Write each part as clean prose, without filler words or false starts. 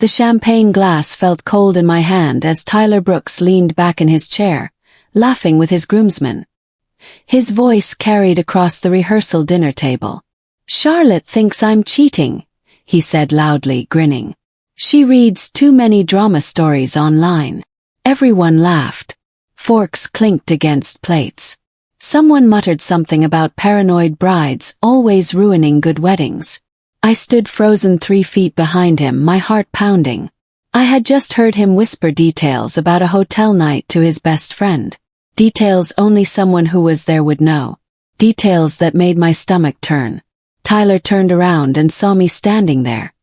The champagne glass felt cold in my hand as Tyler Brooks leaned back in his chair, laughing with his groomsmen. His voice carried across the rehearsal dinner table. "Charlotte thinks I'm cheating," he said loudly, grinning. "She reads too many drama stories online." Everyone laughed. Forks clinked against plates. Someone muttered something about paranoid brides always ruining good weddings. I stood frozen 3 feet behind him, my heart pounding. I had just heard him whisper details about a hotel night to his best friend. Details only someone who was there would know. Details that made my stomach turn. Tyler turned around and saw me standing there.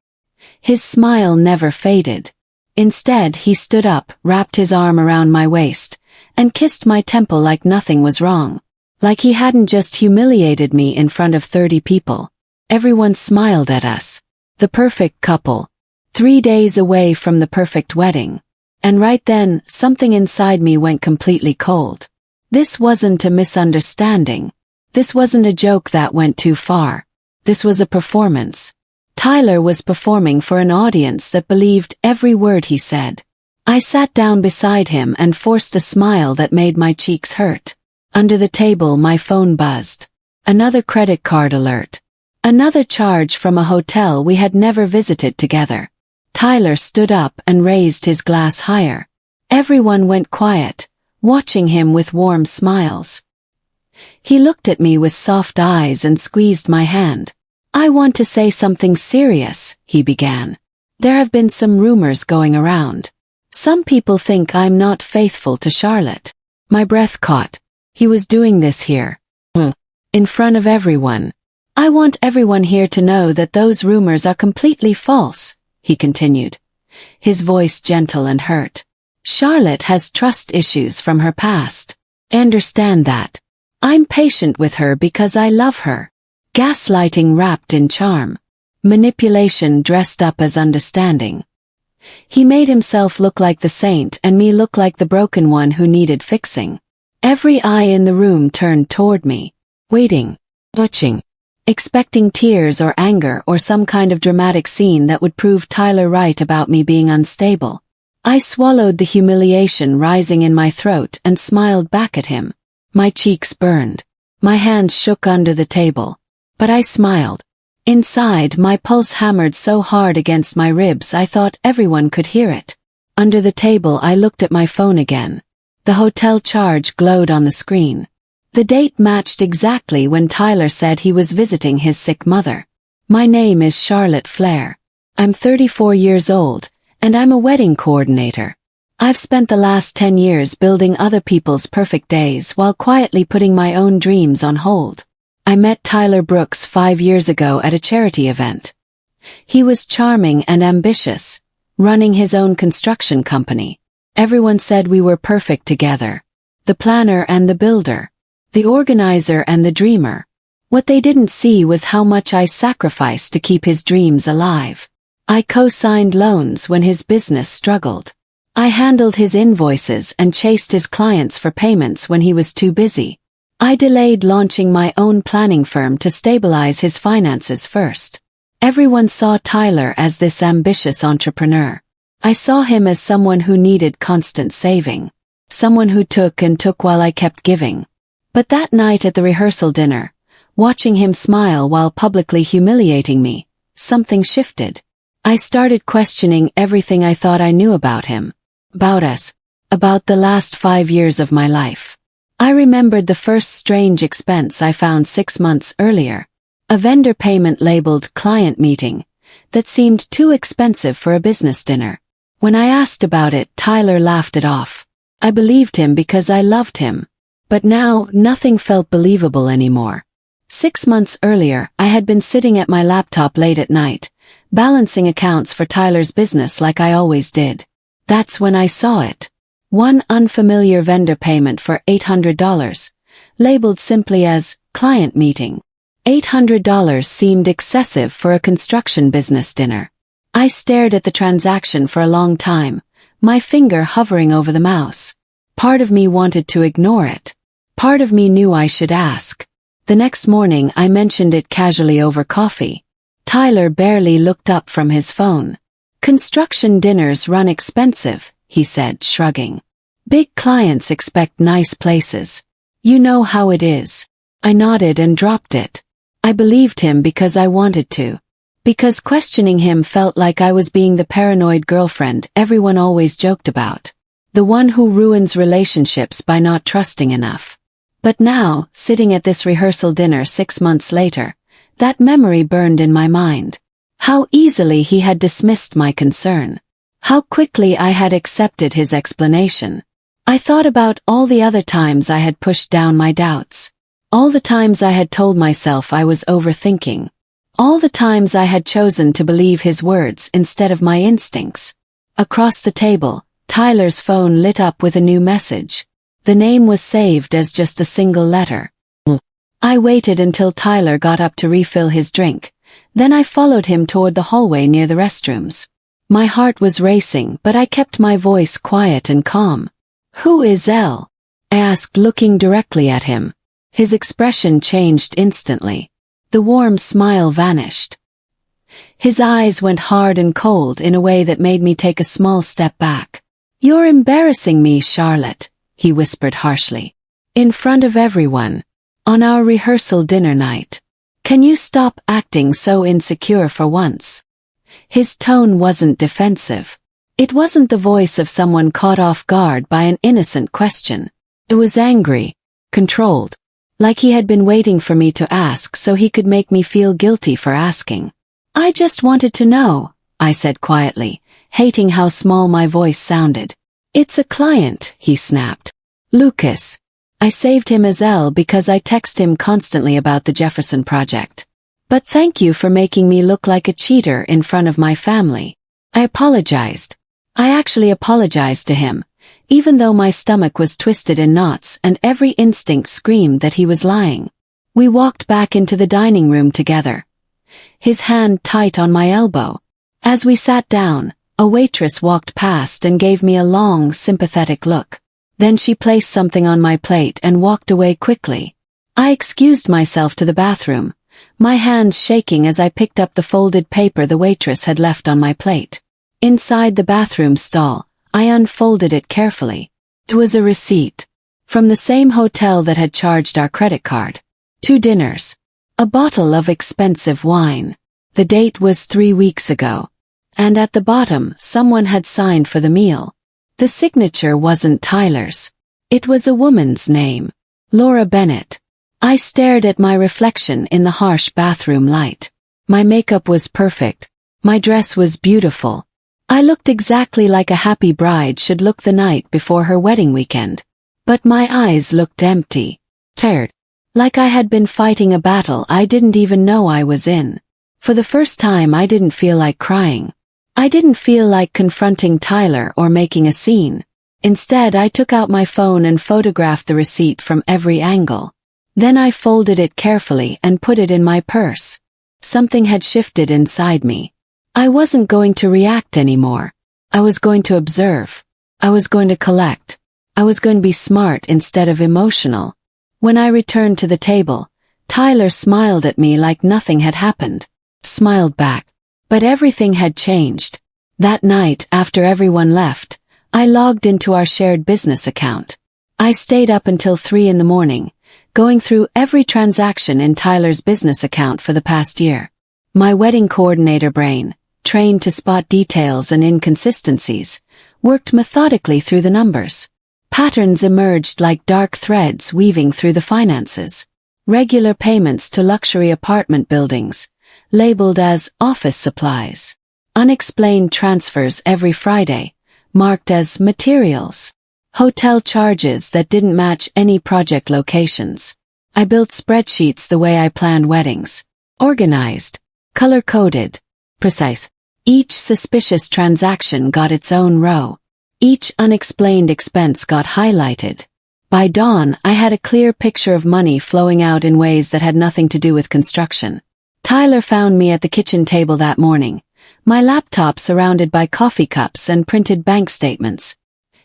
His smile never faded. Instead, he stood up, wrapped his arm around my waist, and kissed my temple like nothing was wrong. Like he hadn't just humiliated me in front of 30 people. Everyone smiled at us. The perfect couple. 3 days away from the perfect wedding. And right then, something inside me went completely cold. This wasn't a misunderstanding. This wasn't a joke that went too far. This was a performance. Tyler was performing for an audience that believed every word he said. I sat down beside him and forced a smile that made my cheeks hurt. Under the table, my phone buzzed. Another credit card alert. Another charge from a hotel we had never visited together. Tyler stood up and raised his glass higher. Everyone went quiet, watching him with warm smiles. He looked at me with soft eyes and squeezed my hand. "I want to say something serious," he began. "There have been some rumors going around. Some people think I'm not faithful to Charlotte." My breath caught. He was doing this here. In front of everyone. "I want everyone here to know that those rumors are completely false," he continued, his voice gentle and hurt. "Charlotte has trust issues from her past. I understand that. I'm patient with her because I love her. Gaslighting wrapped in charm. Manipulation dressed up as understanding." He made himself look like the saint and me look like the broken one who needed fixing. Every eye in the room turned toward me, waiting, watching, expecting tears or anger or some kind of dramatic scene that would prove Tyler right about me being unstable. I swallowed the humiliation rising in my throat and smiled back at him. My cheeks burned. My hands shook under the table. But I smiled. Inside, my pulse hammered so hard against my ribs I thought everyone could hear it. Under the table, I looked at my phone again. The hotel charge glowed on the screen. The date matched exactly when Tyler said he was visiting his sick mother. My name is Charlotte Flair. I'm 34 years old, and I'm a wedding coordinator. I've spent the last 10 years building other people's perfect days while quietly putting my own dreams on hold. I met Tyler Brooks 5 years ago at a charity event. He was charming and ambitious, running his own construction company. Everyone said we were perfect together. The planner and the builder. The organizer and the dreamer. What they didn't see was how much I sacrificed to keep his dreams alive. I co-signed loans when his business struggled. I handled his invoices and chased his clients for payments when he was too busy. I delayed launching my own planning firm to stabilize his finances first. Everyone saw Tyler as this ambitious entrepreneur. I saw him as someone who needed constant saving. Someone who took and took while I kept giving. But that night at the rehearsal dinner, watching him smile while publicly humiliating me, something shifted. I started questioning everything I thought I knew about him. About us. About the last 5 years of my life. I remembered the first strange expense I found 6 months earlier. A vendor payment labeled client meeting that seemed too expensive for a business dinner. When I asked about it, Tyler laughed it off. I believed him because I loved him. But now, nothing felt believable anymore. 6 months earlier, I had been sitting at my laptop late at night, balancing accounts for Tyler's business like I always did. That's when I saw it. One unfamiliar vendor payment for $800, labeled simply as client meeting. $800 seemed excessive for a construction business dinner. I stared at the transaction for a long time, my finger hovering over the mouse. Part of me wanted to ignore it. Part of me knew I should ask. The next morning I mentioned it casually over coffee. Tyler barely looked up from his phone. Construction dinners run expensive, he said, shrugging. Big clients expect nice places. You know how it is. I nodded and dropped it. I believed him because I wanted to. Because questioning him felt like I was being the paranoid girlfriend everyone always joked about. The one who ruins relationships by not trusting enough. But now, sitting at this rehearsal dinner 6 months later, that memory burned in my mind. How easily he had dismissed my concern. How quickly I had accepted his explanation. I thought about all the other times I had pushed down my doubts. All the times I had told myself I was overthinking. All the times I had chosen to believe his words instead of my instincts. Across the table, Tyler's phone lit up with a new message. The name was saved as just a single letter. I waited until Tyler got up to refill his drink. Then I followed him toward the hallway near the restrooms. My heart was racing, but I kept my voice quiet and calm. "Who is Elle?" I asked, looking directly at him. His expression changed instantly. The warm smile vanished. His eyes went hard and cold in a way that made me take a small step back. "You're embarrassing me, Charlotte," he whispered harshly. "In front of everyone. On our rehearsal dinner night. Can you stop acting so insecure for once?" His tone wasn't defensive. It wasn't the voice of someone caught off guard by an innocent question. It was angry, controlled, like he had been waiting for me to ask so he could make me feel guilty for asking. "I just wanted to know," I said quietly, hating how small my voice sounded. "It's a client," he snapped. "Lucas." I saved him as Elle because I text him constantly about the Jefferson project. "But thank you for making me look like a cheater in front of my family." I apologized. I actually apologized to him, even though my stomach was twisted in knots and every instinct screamed that he was lying. We walked back into the dining room together. His hand tight on my elbow. As we sat down, a waitress walked past and gave me a long, sympathetic look. Then she placed something on my plate and walked away quickly. I excused myself to the bathroom, my hands shaking as I picked up the folded paper the waitress had left on my plate. Inside the bathroom stall, I unfolded it carefully. It was a receipt. From the same hotel that had charged our credit card. 2 dinners. A bottle of expensive wine. The date was 3 weeks ago. And at the bottom, someone had signed for the meal. The signature wasn't Tyler's. It was a woman's name. Laura Bennett. I stared at my reflection in the harsh bathroom light. My makeup was perfect. My dress was beautiful. I looked exactly like a happy bride should look the night before her wedding weekend. But my eyes looked empty. Tired. Like I had been fighting a battle I didn't even know I was in. For the first time I didn't feel like crying. I didn't feel like confronting Tyler or making a scene. Instead, I took out my phone and photographed the receipt from every angle. Then I folded it carefully and put it in my purse. Something had shifted inside me. I wasn't going to react anymore. I was going to observe. I was going to collect. I was going to be smart instead of emotional. When I returned to the table, Tyler smiled at me like nothing had happened. Smiled back. But everything had changed. That night, after everyone left, I logged into our shared business account. I stayed up until 3 in the morning, going through every transaction in Tyler's business account for the past year. My wedding coordinator brain, trained to spot details and inconsistencies, worked methodically through the numbers. Patterns emerged like dark threads weaving through the finances. Regular payments to luxury apartment buildings, labeled as office supplies. Unexplained transfers every Friday, marked as materials. Hotel charges that didn't match any project locations. I built spreadsheets the way I planned weddings. Organized, color-coded, precise. Each suspicious transaction got its own row. Each unexplained expense got highlighted. By dawn, I had a clear picture of money flowing out in ways that had nothing to do with construction. Tyler found me at the kitchen table that morning, my laptop surrounded by coffee cups and printed bank statements.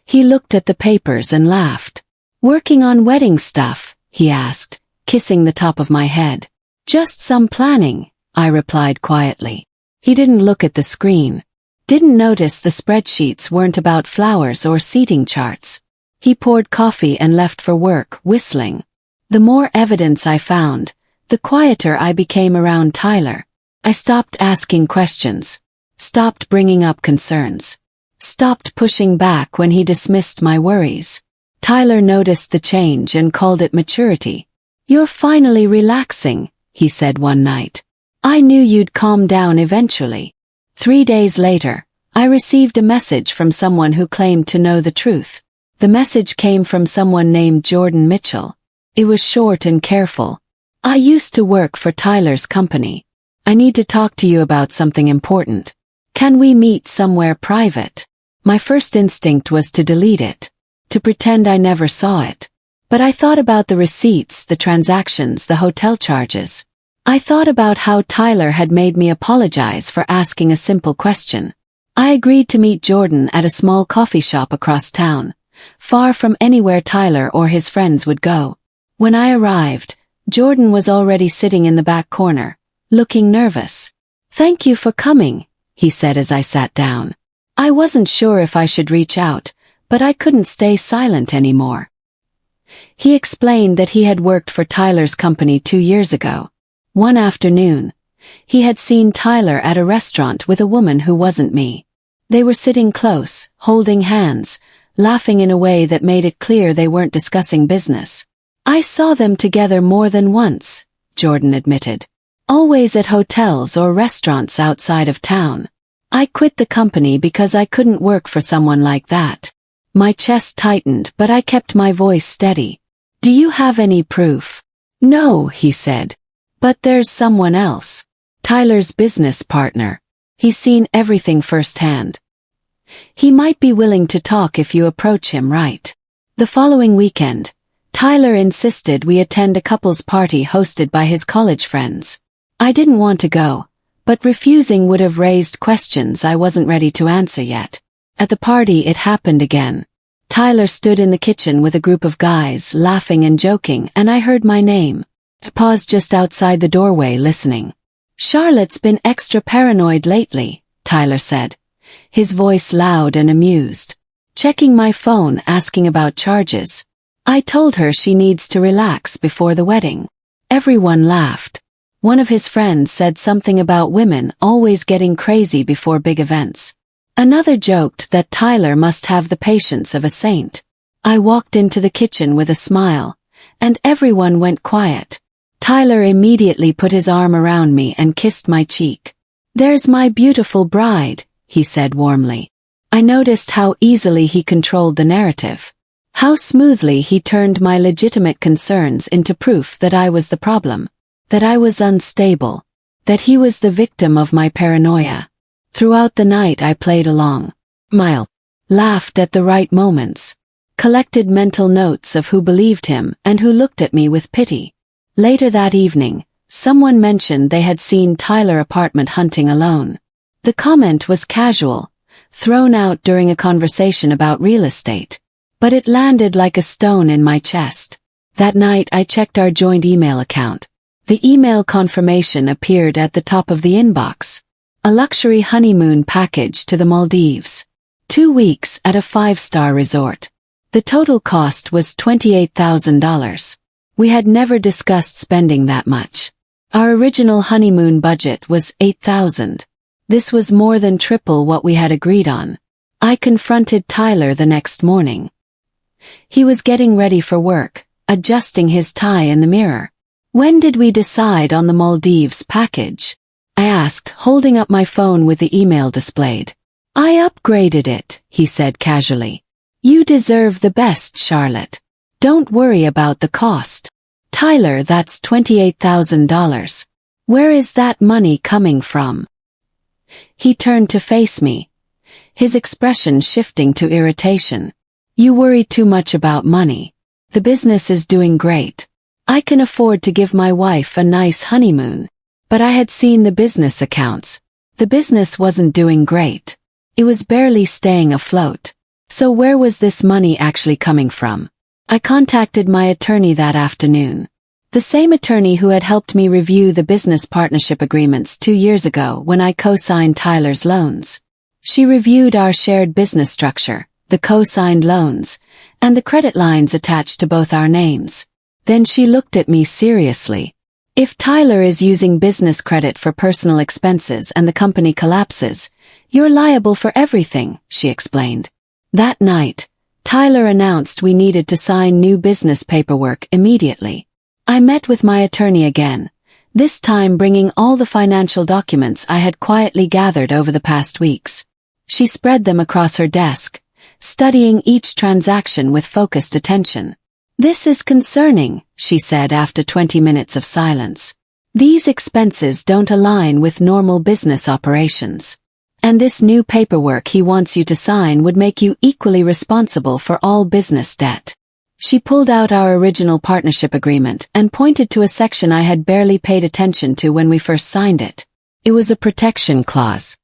He looked at the papers and laughed. "Working on wedding stuff?" he asked, kissing the top of my head. "Just some planning," I replied quietly. He didn't look at the screen. Didn't notice the spreadsheets weren't about flowers or seating charts. He poured coffee and left for work, whistling. The more evidence I found, the quieter I became around Tyler. I stopped asking questions. Stopped bringing up concerns. Stopped pushing back when he dismissed my worries. Tyler noticed the change and called it maturity. "You're finally relaxing," he said one night. "I knew you'd calm down eventually." 3 days later, I received a message from someone who claimed to know the truth. The message came from someone named Jordan Mitchell. It was short and careful. "I used to work for Tyler's company. I need to talk to you about something important. Can we meet somewhere private?" My first instinct was to delete it, to pretend I never saw it. But I thought about the receipts, the transactions, the hotel charges. I thought about how Tyler had made me apologize for asking a simple question. I agreed to meet Jordan at a small coffee shop across town, far from anywhere Tyler or his friends would go. When I arrived, Jordan was already sitting in the back corner, looking nervous. "Thank you for coming," he said as I sat down. I wasn't sure if I should reach out, but I couldn't stay silent anymore. He explained that he had worked for Tyler's company 2 years ago. One afternoon, he had seen Tyler at a restaurant with a woman who wasn't me. They were sitting close, holding hands, laughing in a way that made it clear they weren't discussing business. "I saw them together more than once," Jordan admitted. "Always at hotels or restaurants outside of town. I quit the company because I couldn't work for someone like that." My chest tightened, but I kept my voice steady. "Do you have any proof?" "No," he said. "But there's someone else. Tyler's business partner. He's seen everything firsthand. He might be willing to talk if you approach him right." The following weekend, Tyler insisted we attend a couple's party hosted by his college friends. I didn't want to go, but refusing would have raised questions I wasn't ready to answer yet. At the party it happened again. Tyler stood in the kitchen with a group of guys, laughing and joking, and I heard my name. I paused just outside the doorway listening. "Charlotte's been extra paranoid lately," Tyler said, his voice loud and amused. Checking my phone, asking about charges. I told her she needs to relax before the wedding. Everyone laughed. One of his friends said something about women always getting crazy before big events. Another joked that Tyler must have the patience of a saint. I walked into the kitchen with a smile, and everyone went quiet. Tyler immediately put his arm around me and kissed my cheek. "There's my beautiful bride," he said warmly. I noticed how easily he controlled the narrative. How smoothly he turned my legitimate concerns into proof that I was the problem, that I was unstable, that he was the victim of my paranoia. Throughout the night I played along, laughed at the right moments, collected mental notes of who believed him and who looked at me with pity. Later that evening, someone mentioned they had seen Tyler apartment hunting alone. The comment was casual, thrown out during a conversation about real estate, but it landed like a stone in my chest. That night I checked our joint email account. The email confirmation appeared at the top of the inbox. A luxury honeymoon package to the Maldives. 2 weeks at a 5-star resort. The total cost was $28,000. We had never discussed spending that much. Our original honeymoon budget was $8,000. This was more than triple what we had agreed on. I confronted Tyler the next morning. He was getting ready for work, adjusting his tie in the mirror. "When did we decide on the Maldives package?" I asked, holding up my phone with the email displayed. "I upgraded it," he said casually. "You deserve the best, Charlotte. Don't worry about the cost." "Tyler, that's $28,000. Where is that money coming from?" He turned to face me, his expression shifting to irritation. "You worry too much about money. The business is doing great. I can afford to give my wife a nice honeymoon." But I had seen the business accounts. The business wasn't doing great. It was barely staying afloat. So where was this money actually coming from? I contacted my attorney that afternoon. The same attorney who had helped me review the business partnership agreements 2 years ago when I co-signed Tyler's loans. She reviewed our shared business structure, the co-signed loans, and the credit lines attached to both our names. Then she looked at me seriously. If Tyler is using business credit for personal expenses and the company collapses, you're liable for everything, she explained. That night, Tyler announced we needed to sign new business paperwork immediately. I met with my attorney again, this time bringing all the financial documents I had quietly gathered over the past weeks. She spread them across her desk, studying each transaction with focused attention. This is concerning, she said after 20 minutes of silence. These expenses don't align with normal business operations. And this new paperwork he wants you to sign would make you equally responsible for all business debt. She pulled out our original partnership agreement and pointed to a section I had barely paid attention to when we first signed it. It was a protection clause.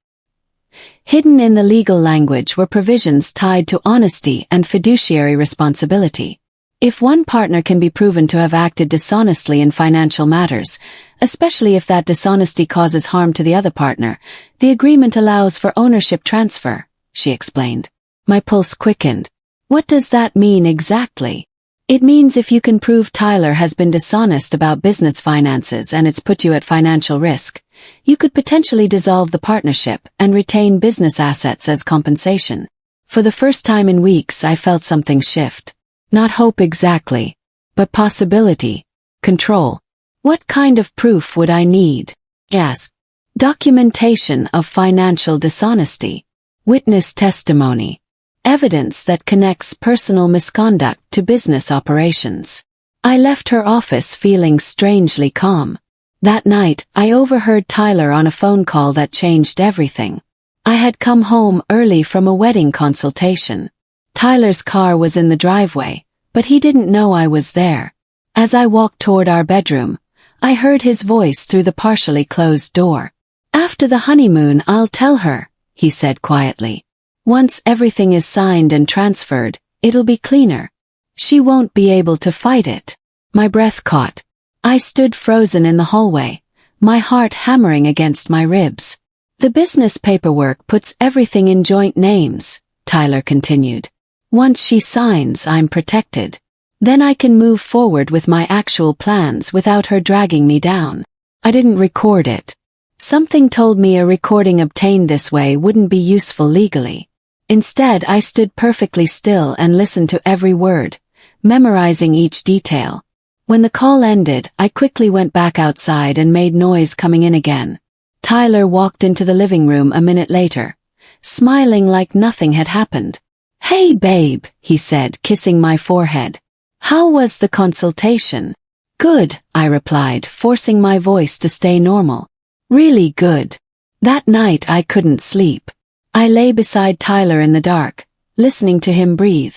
Hidden in the legal language were provisions tied to honesty and fiduciary responsibility. If one partner can be proven to have acted dishonestly in financial matters, especially if that dishonesty causes harm to the other partner, the agreement allows for ownership transfer, she explained. My pulse quickened. What does that mean exactly? It means if you can prove Tyler has been dishonest about business finances and it's put you at financial risk, you could potentially dissolve the partnership and retain business assets as compensation. For the first time in weeks, I felt something shift. Not hope exactly, but possibility, control. What kind of proof would I need? Yes. Documentation of financial dishonesty. Witness testimony. Evidence that connects personal misconduct to business operations. I left her office feeling strangely calm. That night, I overheard Tyler on a phone call that changed everything. I had come home early from a wedding consultation. Tyler's car was in the driveway, but he didn't know I was there. As I walked toward our bedroom, I heard his voice through the partially closed door. After the honeymoon, I'll tell her, he said quietly. Once everything is signed and transferred, it'll be cleaner. She won't be able to fight it. My breath caught. I stood frozen in the hallway, my heart hammering against my ribs. The business paperwork puts everything in joint names, Tyler continued. Once she signs, I'm protected. Then I can move forward with my actual plans without her dragging me down. I didn't record it. Something told me a recording obtained this way wouldn't be useful legally. Instead, I stood perfectly still and listened to every word, memorizing each detail. When the call ended, I quickly went back outside and made noise coming in again. Tyler walked into the living room a minute later, smiling like nothing had happened. Hey babe, he said, kissing my forehead. How was the consultation? Good, I replied, forcing my voice to stay normal. Really good. That night I couldn't sleep. I lay beside Tyler in the dark, listening to him breathe,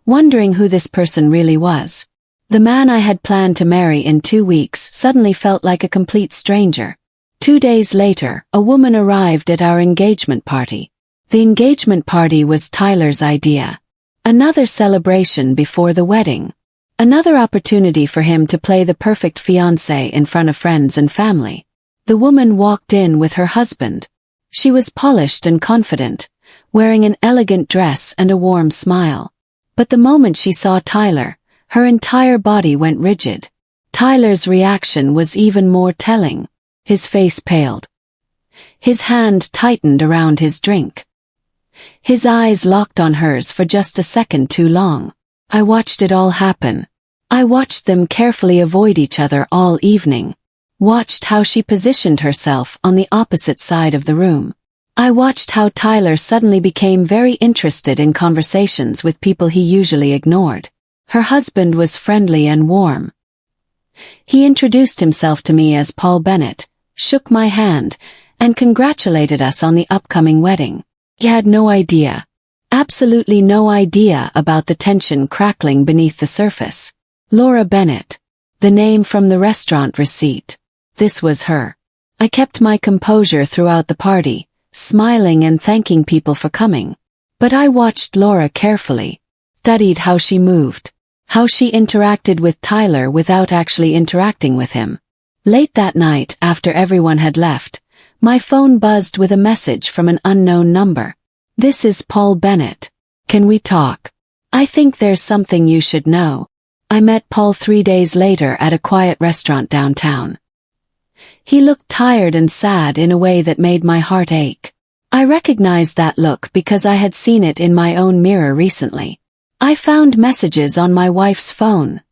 wondering who this person really was. The man I had planned to marry in 2 weeks suddenly felt like a complete stranger. 2 days later, a woman arrived at our engagement party. The engagement party was Tyler's idea. Another celebration before the wedding. Another opportunity for him to play the perfect fiancé in front of friends and family. The woman walked in with her husband. She was polished and confident, wearing an elegant dress and a warm smile. But the moment she saw Tyler, her entire body went rigid. Tyler's reaction was even more telling. His face paled. His hand tightened around his drink. His eyes locked on hers for just a second too long. I watched it all happen. I watched them carefully avoid each other all evening. Watched how she positioned herself on the opposite side of the room. I watched how Tyler suddenly became very interested in conversations with people he usually ignored. Her husband was friendly and warm. He introduced himself to me as Paul Bennett, shook my hand, and congratulated us on the upcoming wedding. He had no idea, absolutely no idea about the tension crackling beneath the surface. Laura Bennett, the name from the restaurant receipt. This was her. I kept my composure throughout the party, smiling and thanking people for coming. But I watched Laura carefully, studied how she moved, how she interacted with Tyler without actually interacting with him. Late that night, after everyone had left, my phone buzzed with a message from an unknown number. This is Paul Bennett. Can we talk? I think there's something you should know. I met Paul 3 days later at a quiet restaurant downtown. He looked tired and sad in a way that made my heart ache. I recognized that look because I had seen it in my own mirror recently. I found messages on my wife's phone.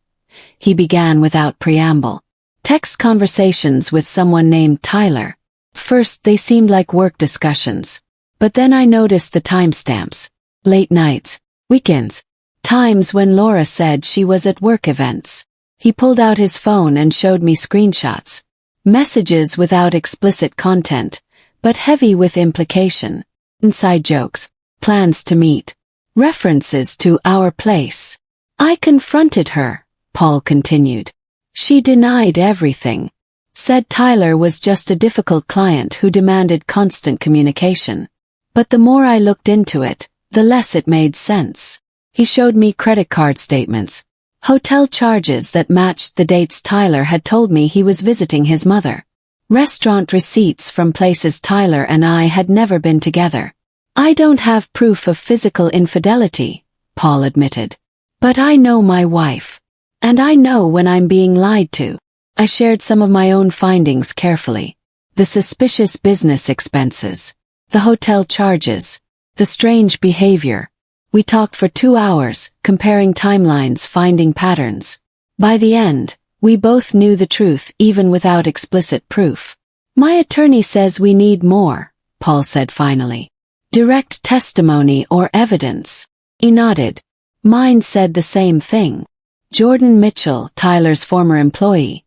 He began without preamble. Text conversations with someone named Tyler. First they seemed like work discussions. But then I noticed the timestamps. Late nights, weekends, times when Laura said she was at work events. He pulled out his phone and showed me screenshots. Messages without explicit content, but heavy with implication. Inside jokes, plans to meet, references to our place. I confronted her, Paul continued. She denied everything. Said Tyler was just a difficult client who demanded constant communication. But the more I looked into it, the less it made sense. He showed me credit card statements, hotel charges that matched the dates Tyler had told me he was visiting his mother, restaurant receipts from places Tyler and I had never been together. I don't have proof of physical infidelity, Paul admitted. But I know my wife. And I know when I'm being lied to. I shared some of my own findings carefully. The suspicious business expenses, the hotel charges, the strange behavior. We talked for 2 hours, comparing timelines, finding patterns. By the end, we both knew the truth even without explicit proof. My attorney says we need more, Paul said finally. Direct testimony or evidence. He nodded. Mine said the same thing. Jordan Mitchell, Tyler's former employee,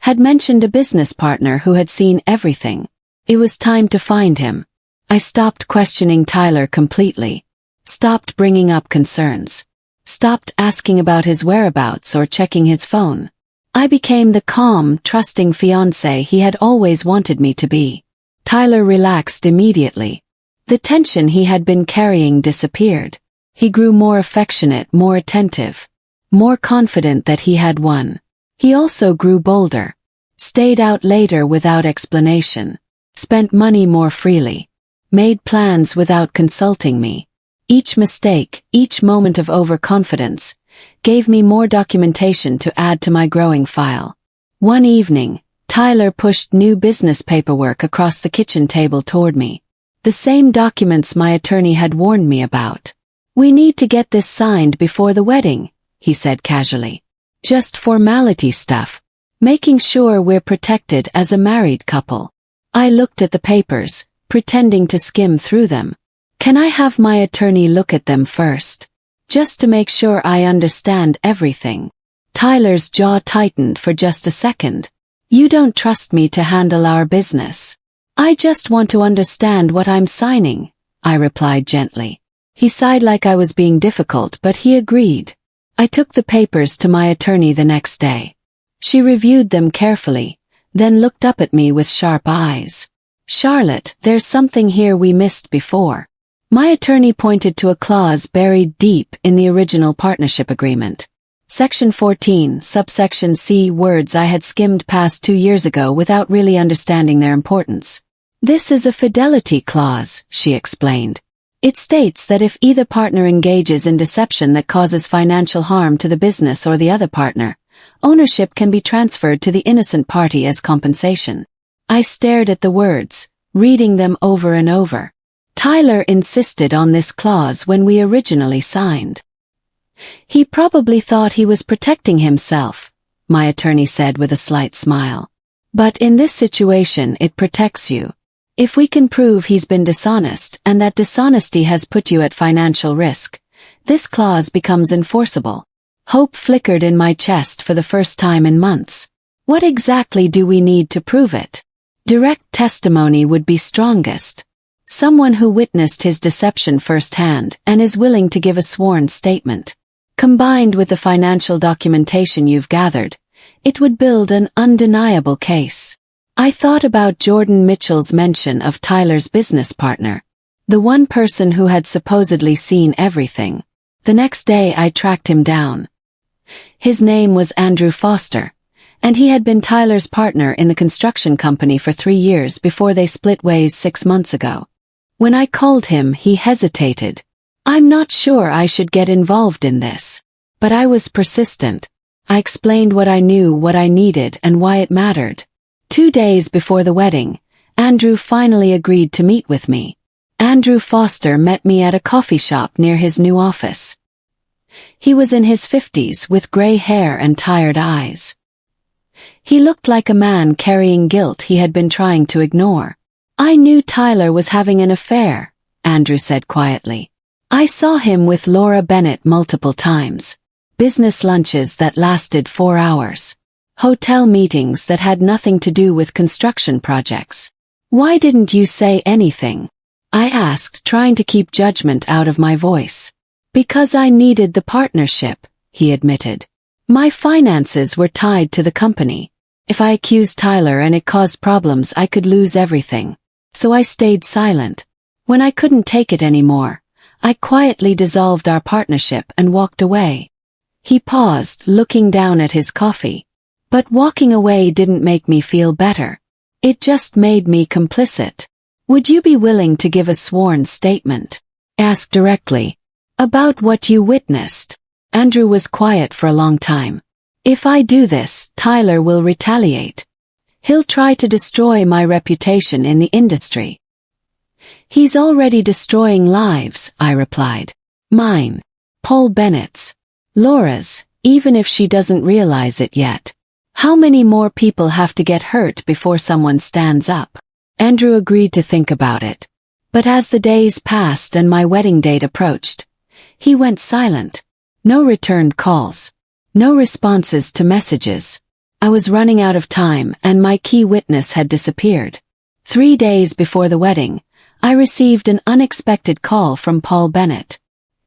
had mentioned a business partner who had seen everything. It was time to find him. I stopped questioning Tyler completely. Stopped bringing up concerns. Stopped asking about his whereabouts or checking his phone. I became the calm, trusting fiancé he had always wanted me to be. Tyler relaxed immediately. The tension he had been carrying disappeared. He grew more affectionate, more attentive, more confident that he had won. He also grew bolder. Stayed out later without explanation. Spent money more freely. Made plans without consulting me. Each mistake, each moment of overconfidence, gave me more documentation to add to my growing file. One evening, Tyler pushed new business paperwork across the kitchen table toward me. The same documents my attorney had warned me about. We need to get this signed before the wedding, he said casually. Just formality stuff. Making sure we're protected as a married couple. I looked at the papers, pretending to skim through them. Can I have my attorney look at them first? Just to make sure I understand everything. Tyler's jaw tightened for just a second. You don't trust me to handle our business. I just want to understand what I'm signing, I replied gently. He sighed like I was being difficult, but he agreed. I took the papers to my attorney the next day. She reviewed them carefully, then looked up at me with sharp eyes. Charlotte, there's something here we missed before. My attorney pointed to a clause buried deep in the original partnership agreement. Section 14, subsection C, words I had skimmed past 2 years ago without really understanding their importance. This is a fidelity clause, she explained. It states that if either partner engages in deception that causes financial harm to the business or the other partner, ownership can be transferred to the innocent party as compensation. I stared at the words, reading them over and over. Tyler insisted on this clause when we originally signed. He probably thought he was protecting himself, my attorney said with a slight smile. But in this situation it protects you. If we can prove he's been dishonest and that dishonesty has put you at financial risk, this clause becomes enforceable. Hope flickered in my chest for the first time in months. What exactly do we need to prove it? Direct testimony would be strongest. Someone who witnessed his deception firsthand and is willing to give a sworn statement. Combined with the financial documentation you've gathered, it would build an undeniable case. I thought about Jordan Mitchell's mention of Tyler's business partner, the one person who had supposedly seen everything. The next day I tracked him down. His name was Andrew Foster, and he had been Tyler's partner in the construction company for 3 years before they split ways 6 months ago. When I called him, he hesitated. I'm not sure I should get involved in this. But I was persistent. I explained what I knew, what I needed, and why it mattered. 2 days before the wedding, Andrew finally agreed to meet with me. Andrew Foster met me at a coffee shop near his new office. He was in his 50s with gray hair and tired eyes. He looked like a man carrying guilt he had been trying to ignore. I knew Tyler was having an affair, Andrew said quietly. I saw him with Laura Bennett multiple times. Business lunches that lasted 4 hours. Hotel meetings that had nothing to do with construction projects. Why didn't you say anything? I asked, trying to keep judgment out of my voice. Because I needed the partnership, he admitted. My finances were tied to the company. If I accused Tyler and it caused problems, I could lose everything. So I stayed silent. When I couldn't take it anymore, I quietly dissolved our partnership and walked away. He paused, looking down at his coffee. But walking away didn't make me feel better. It just made me complicit. Would you be willing to give a sworn statement? Ask directly. About what you witnessed. Andrew was quiet for a long time. If I do this, Tyler will retaliate. He'll try to destroy my reputation in the industry. He's already destroying lives, I replied. Mine. Paul Bennett's. Laura's, even if she doesn't realize it yet. How many more people have to get hurt before someone stands up? Andrew agreed to think about it. But as the days passed and my wedding date approached, he went silent. No returned calls. No responses to messages. I was running out of time and my key witness had disappeared. 3 days before the wedding, I received an unexpected call from Paul Bennett.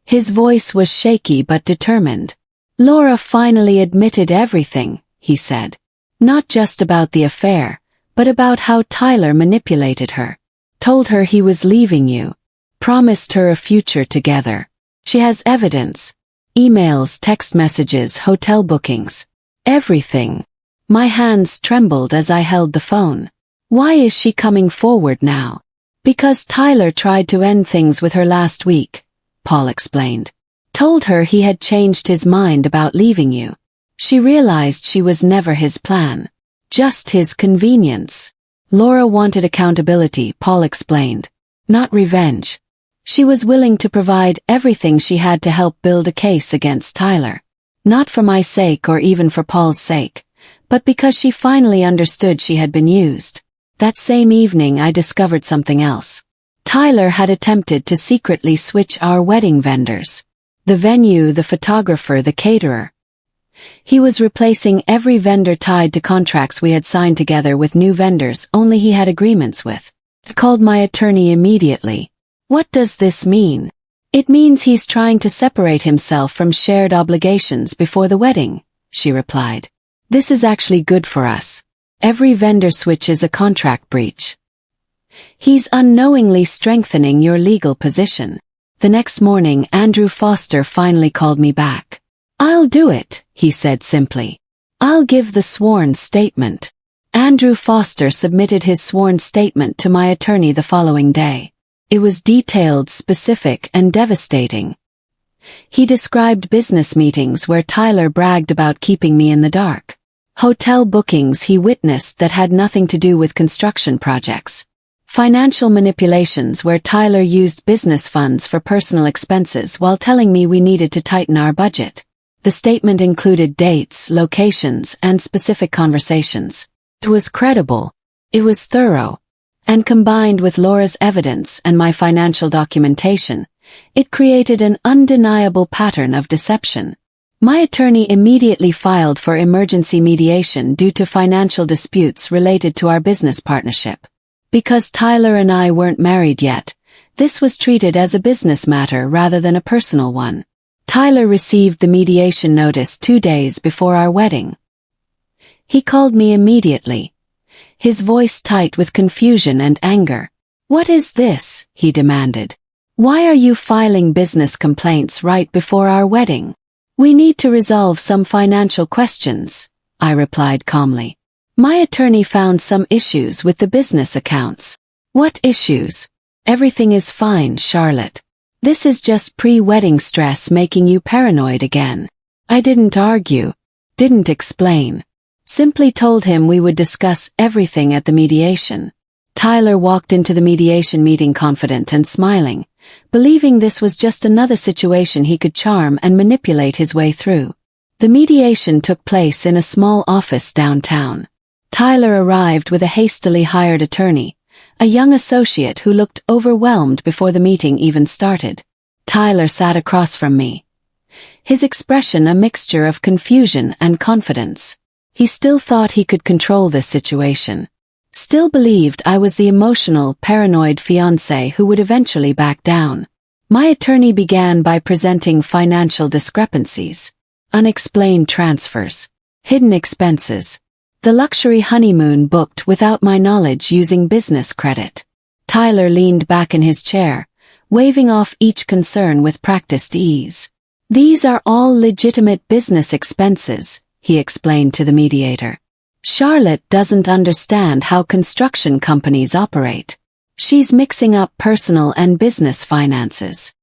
His voice was shaky but determined. Laura finally admitted everything, he said. Not just about the affair, but about how Tyler manipulated her. Told her he was leaving you. Promised her a future together. She has evidence. Emails, text messages, hotel bookings. Everything. My hands trembled as I held the phone. Why is she coming forward now? Because Tyler tried to end things with her last week, Paul explained. Told her he had changed his mind about leaving you. She realized she was never his plan. Just his convenience. Laura wanted accountability, Paul explained. Not revenge. She was willing to provide everything she had to help build a case against Tyler. Not for my sake or even for Paul's sake, but because she finally understood she had been used. That same evening I discovered something else. Tyler had attempted to secretly switch our wedding vendors. The venue, the photographer, the caterer. He was replacing every vendor tied to contracts we had signed together with new vendors only he had agreements with. I called my attorney immediately. What does this mean? It means he's trying to separate himself from shared obligations before the wedding, she replied. This is actually good for us. Every vendor switch is a contract breach. He's unknowingly strengthening your legal position. The next morning, Andrew Foster finally called me back. I'll do it, he said simply. I'll give the sworn statement. Andrew Foster submitted his sworn statement to my attorney the following day. It was detailed, specific, and devastating. He described business meetings where Tyler bragged about keeping me in the dark. Hotel bookings he witnessed that had nothing to do with construction projects. Financial manipulations where Tyler used business funds for personal expenses while telling me we needed to tighten our budget. The statement included dates, locations, and specific conversations. It was credible. It was thorough. And combined with Laura's evidence and my financial documentation, it created an undeniable pattern of deception. My attorney immediately filed for emergency mediation due to financial disputes related to our business partnership. Because Tyler and I weren't married yet, this was treated as a business matter rather than a personal one. Tyler received the mediation notice 2 days before our wedding. He called me immediately. His voice tight with confusion and anger. What is this? He demanded. Why are you filing business complaints right before our wedding? We need to resolve some financial questions, I replied calmly. My attorney found some issues with the business accounts. What issues? Everything is fine, Charlotte. This is just pre-wedding stress making you paranoid again. I didn't argue, didn't explain. Simply told him we would discuss everything at the mediation. Tyler walked into the mediation meeting confident and smiling, believing this was just another situation he could charm and manipulate his way through. The mediation took place in a small office downtown. Tyler arrived with a hastily hired attorney, a young associate who looked overwhelmed before the meeting even started. Tyler sat across from me. His expression a mixture of confusion and confidence. He still thought he could control this situation. Still believed I was the emotional, paranoid fiancé who would eventually back down. My attorney began by presenting financial discrepancies, unexplained transfers, hidden expenses, the luxury honeymoon booked without my knowledge using business credit. Tyler leaned back in his chair, waving off each concern with practiced ease. These are all legitimate business expenses, he explained to the mediator. Charlotte doesn't understand how construction companies operate. She's mixing up personal and business finances.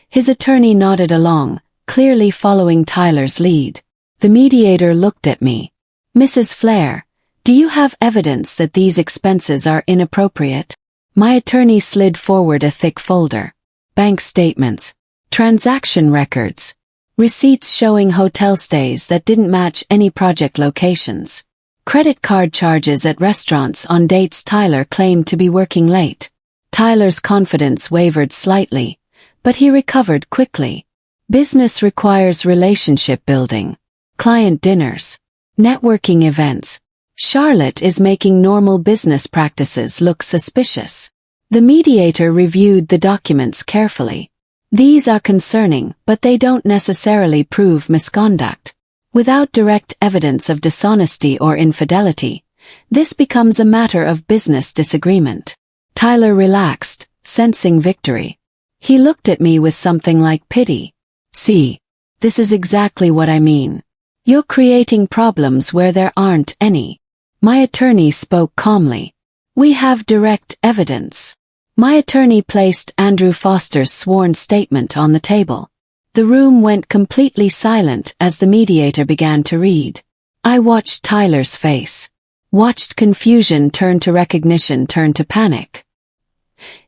His attorney nodded along, clearly following Tyler's lead. The mediator looked at me. Mrs. Flair, do you have evidence that these expenses are inappropriate? My attorney slid forward a thick folder. Bank statements, transaction records, receipts showing hotel stays that didn't match any project locations, credit card charges at restaurants on dates Tyler claimed to be working late. Tyler's confidence wavered slightly, but he recovered quickly. Business requires relationship building, client dinners, networking events. Charlotte is making normal business practices look suspicious. The mediator reviewed the documents carefully. These are concerning, but they don't necessarily prove misconduct. Without direct evidence of dishonesty or infidelity, this becomes a matter of business disagreement. Tyler relaxed, sensing victory. He looked at me with something like pity. See, this is exactly what I mean. You're creating problems where there aren't any. My attorney spoke calmly. We have direct evidence. My attorney placed Andrew Foster's sworn statement on the table. The room went completely silent as the mediator began to read. I watched Tyler's face. Watched confusion turn to recognition turn to panic.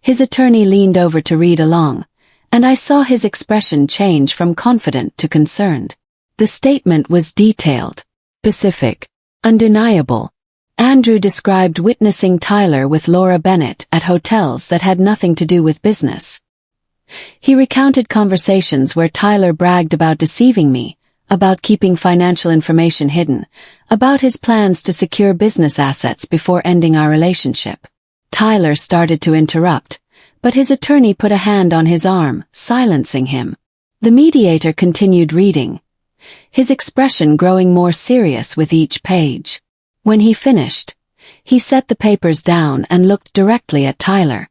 His attorney leaned over to read along, and I saw his expression change from confident to concerned. The statement was detailed, specific, undeniable. Andrew described witnessing Tyler with Laura Bennett at hotels that had nothing to do with business. He recounted conversations where Tyler bragged about deceiving me, about keeping financial information hidden, about his plans to secure business assets before ending our relationship. Tyler started to interrupt, but his attorney put a hand on his arm, silencing him. The mediator continued reading, his expression growing more serious with each page. When he finished, he set the papers down and looked directly at Tyler.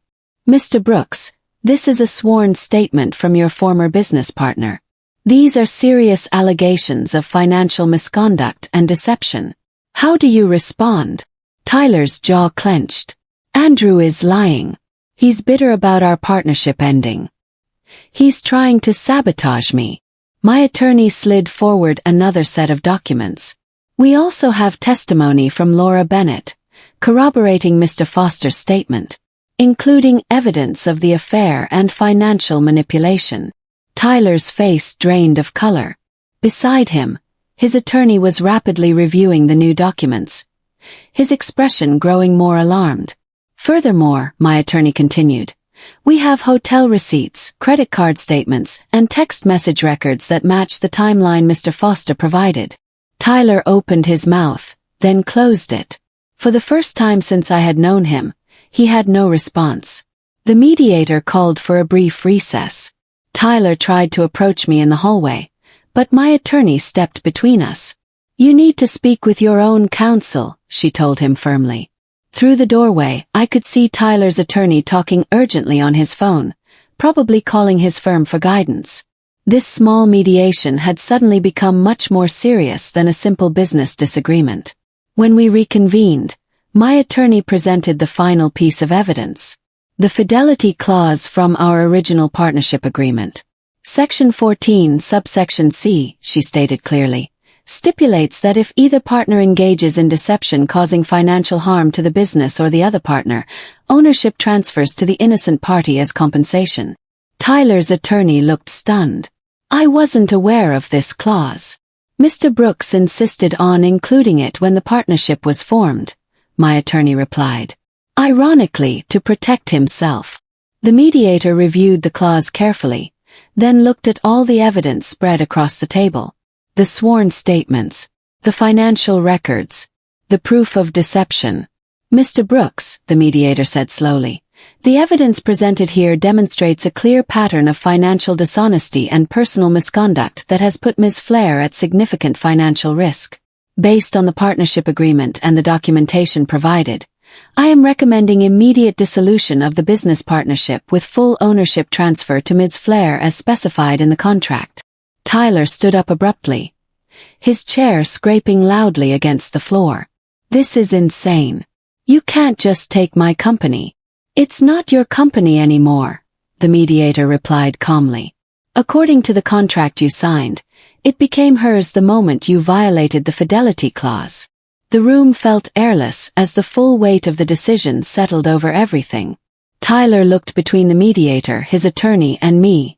Mr. Brooks, this is a sworn statement from your former business partner. These are serious allegations of financial misconduct and deception. How do you respond? Tyler's jaw clenched. Andrew is lying. He's bitter about our partnership ending. He's trying to sabotage me. My attorney slid forward another set of documents. We also have testimony from Laura Bennett, corroborating Mr. Foster's statement, including evidence of the affair and financial manipulation. Tyler's face drained of color. Beside him, his attorney was rapidly reviewing the new documents, his expression growing more alarmed. Furthermore, my attorney continued, we have hotel receipts, credit card statements, and text message records that match the timeline Mr. Foster provided. Tyler opened his mouth, then closed it. For the first time since I had known him, he had no response. The mediator called for a brief recess. Tyler tried to approach me in the hallway, but my attorney stepped between us. You need to speak with your own counsel, she told him firmly. Through the doorway, I could see Tyler's attorney talking urgently on his phone, probably calling his firm for guidance. This small mediation had suddenly become much more serious than a simple business disagreement. When we reconvened, my attorney presented the final piece of evidence. The fidelity clause from our original partnership agreement. Section 14, subsection C, she stated clearly, stipulates that if either partner engages in deception causing financial harm to the business or the other partner, ownership transfers to the innocent party as compensation. Tyler's attorney looked stunned. I wasn't aware of this clause. Mr. Brooks insisted on including it when the partnership was formed, my attorney replied. Ironically, to protect himself. The mediator reviewed the clause carefully, then looked at all the evidence spread across the table. The sworn statements, the financial records, the proof of deception. Mr. Brooks, the mediator said slowly, the evidence presented here demonstrates a clear pattern of financial dishonesty and personal misconduct that has put Ms. Flair at significant financial risk. Based on the partnership agreement and the documentation provided, I am recommending immediate dissolution of the business partnership with full ownership transfer to Ms. Flair as specified in the contract. Tyler stood up abruptly, his chair scraping loudly against the floor. This is insane. You can't just take my company. It's not your company anymore, the mediator replied calmly. According to the contract you signed, it became hers the moment you violated the fidelity clause. The room felt airless as the full weight of the decision settled over everything. Tyler looked between the mediator, his attorney, and me,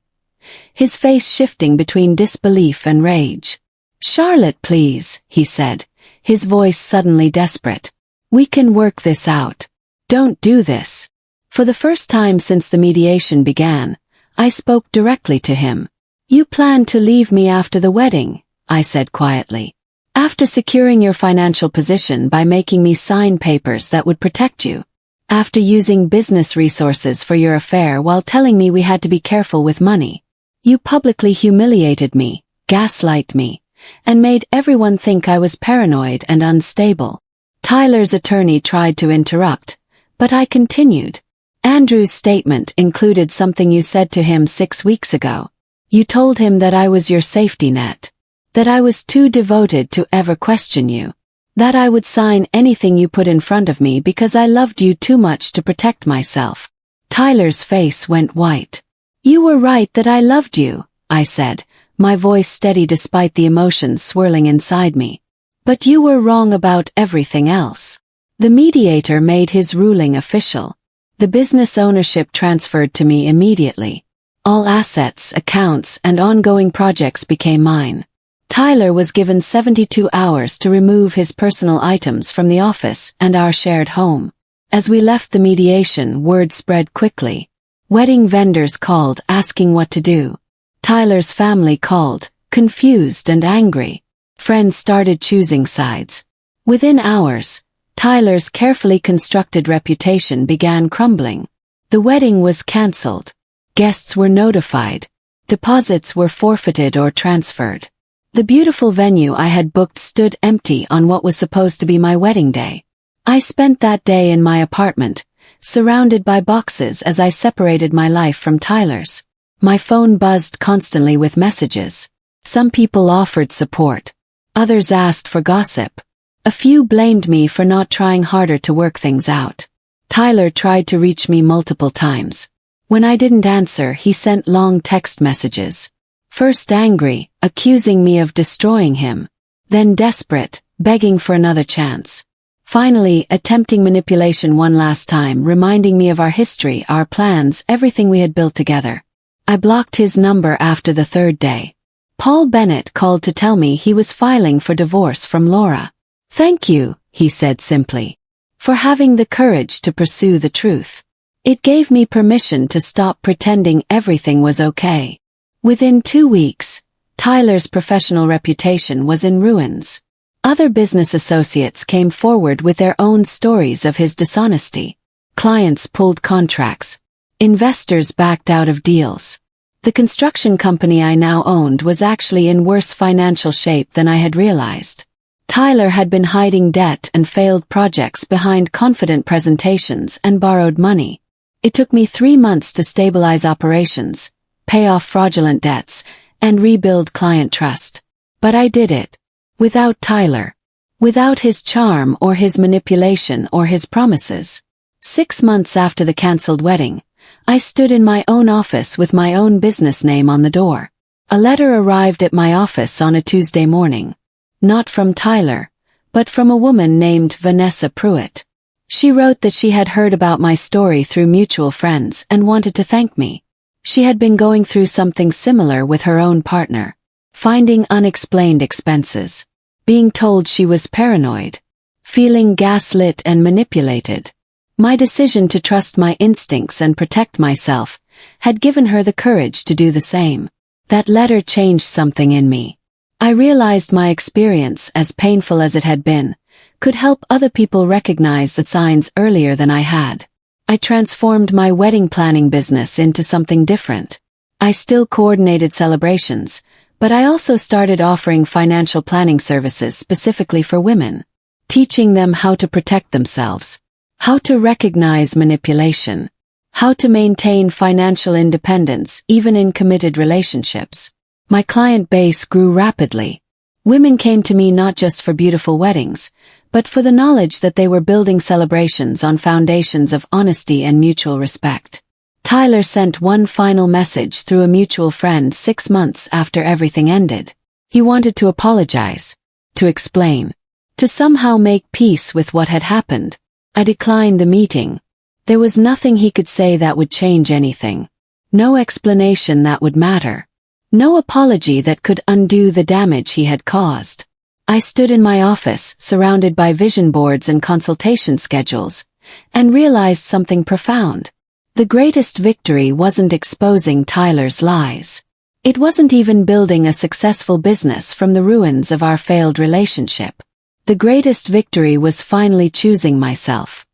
his face shifting between disbelief and rage. Charlotte, please, he said, his voice suddenly desperate. We can work this out. Don't do this. For the first time since the mediation began, I spoke directly to him. You plan to leave me after the wedding, I said quietly. After securing your financial position by making me sign papers that would protect you. After using business resources for your affair while telling me we had to be careful with money. You publicly humiliated me, gaslighted me, and made everyone think I was paranoid and unstable. Tyler's attorney tried to interrupt, but I continued. Andrew's statement included something you said to him 6 weeks ago. You told him that I was your safety net. That I was too devoted to ever question you. That I would sign anything you put in front of me because I loved you too much to protect myself. Tyler's face went white. You were right that I loved you, I said, my voice steady despite the emotions swirling inside me. But you were wrong about everything else. The mediator made his ruling official. The business ownership transferred to me immediately. All assets, accounts, and ongoing projects became mine. Tyler was given 72 hours to remove his personal items from the office and our shared home. As we left the mediation, word spread quickly. Wedding vendors called asking what to do. Tyler's family called, confused and angry. Friends started choosing sides. Within hours, Tyler's carefully constructed reputation began crumbling. The wedding was cancelled. Guests were notified. Deposits were forfeited or transferred. The beautiful venue I had booked stood empty on what was supposed to be my wedding day. I spent that day in my apartment, surrounded by boxes as I separated my life from Tyler's. My phone buzzed constantly with messages. Some people offered support. Others asked for gossip. A few blamed me for not trying harder to work things out. Tyler tried to reach me multiple times. When I didn't answer, he sent long text messages. First angry, accusing me of destroying him. Then desperate, begging for another chance. Finally, attempting manipulation one last time, reminding me of our history, our plans, everything we had built together. I blocked his number after the third day. Paul Bennett called to tell me he was filing for divorce from Laura. Thank you, he said simply, for having the courage to pursue the truth. It gave me permission to stop pretending everything was okay. Within 2 weeks, Tyler's professional reputation was in ruins. Other business associates came forward with their own stories of his dishonesty. Clients pulled contracts. Investors backed out of deals. The construction company I now owned was actually in worse financial shape than I had realized. Tyler had been hiding debt and failed projects behind confident presentations and borrowed money. It took me 3 months to stabilize operations, pay off fraudulent debts, and rebuild client trust. But I did it. Without Tyler. Without his charm or his manipulation or his promises. 6 months after the cancelled wedding, I stood in my own office with my own business name on the door. A letter arrived at my office on a Tuesday morning. Not from Tyler, but from a woman named Vanessa Pruitt. She wrote that she had heard about my story through mutual friends and wanted to thank me. She had been going through something similar with her own partner. Finding unexplained expenses. Being told she was paranoid. Feeling gaslit and manipulated. My decision to trust my instincts and protect myself had given her the courage to do the same. That letter changed something in me. I realized my experience, as painful as it had been, could help other people recognize the signs earlier than I had. I transformed my wedding planning business into something different. I still coordinated celebrations, but I also started offering financial planning services specifically for women, teaching them how to protect themselves, how to recognize manipulation, how to maintain financial independence even in committed relationships. My client base grew rapidly. Women came to me not just for beautiful weddings, but for the knowledge that they were building celebrations on foundations of honesty and mutual respect. Tyler sent one final message through a mutual friend 6 months after everything ended. He wanted to apologize, to explain, to somehow make peace with what had happened. I declined the meeting. There was nothing he could say that would change anything. No explanation that would matter. No apology that could undo the damage he had caused. I stood in my office, surrounded by vision boards and consultation schedules, and realized something profound. The greatest victory wasn't exposing Tyler's lies. It wasn't even building a successful business from the ruins of our failed relationship. The greatest victory was finally choosing myself.